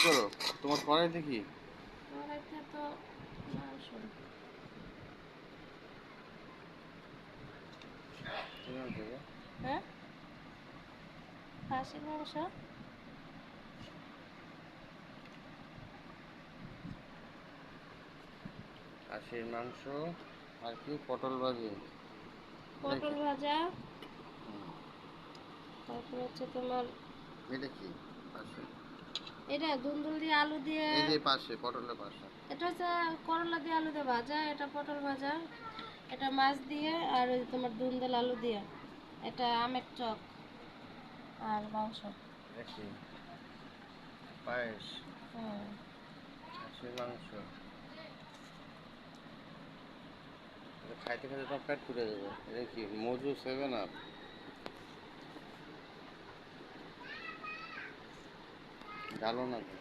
করো তোমার কড়াই দেখি। কড়াইতে তো মাংস। হ্যাঁ, খাসির মাংস। খাসির মাংস আর কি পটল ভাজি পটল নাকি? ভাজা। তারপর হচ্ছে তোমার এটা কি পাশে? এটা দুন্দুল দিয়ে আলু দিয়ে। এই যে পাশে পটলের পাশে। এটা হচ্ছে করলা দিয়ে আলু দিয়ে ভাজা, এটা পটল ভাজা, এটা মাছ দিয়ে, আর ওই তোমার দুন্দুল আলু দিয়ে, এটা আমের টক আর মাংস। এটা কি পায়েস? হুম। খাসির মাংস এটা খাইতে খাইতে তো পেট পুড়ে যাবে। এটা কি মজু 7 আপ? ডালো না তো।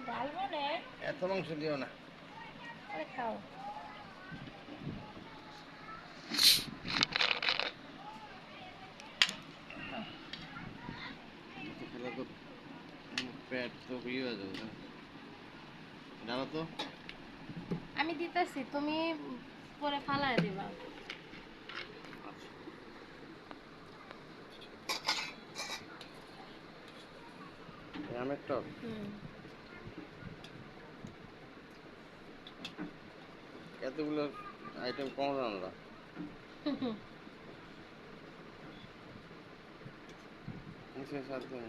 ডাল মানে এত মাংস দিও না। আরে খাও। এত খেলে তো পেট তো ইয়ে হয়ে যাবে না? ডালো তো। আমি দিতেছি, তুমি পরে ফালায় দিবা। আচ্ছা, এই আমের টক হুম। এতগুলো আইটেম কম রান্না। নিচে সাত দিন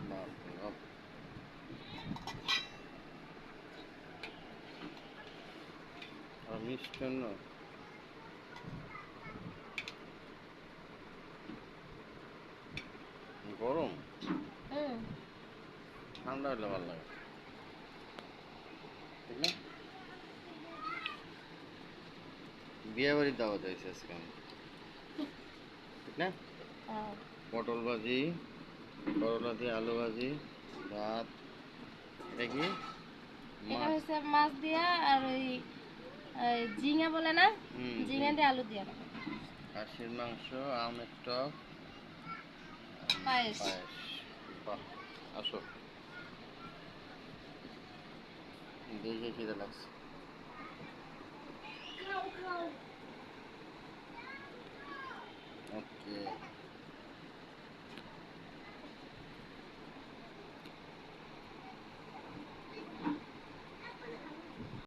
বাপরে বাপ। আর মিষ্টান্ন গরম, হুম। ঠান্ডা হলে ভালো লাগে, ঠিক না? বিয়ে বাড়ির দাওয়াত হয়েছে আজকে আমি, ঠিক না? হ্যাঁ। পটল ভাজি, করলা দিয়ে আলু ভাজি, ভাত। এটা কি এটা মাছ? হচ্ছে মাছ দিয়া আর ওই ওই ঝিঙা বলে না, হুম, ঝিঙা দিয়ে আলু দিয়া খাসির মাংস, আমের টক, পায়েস। পায়েস। বাহ, আসো, দেখে খিদে লাগছে। খাও খাও। ওকে।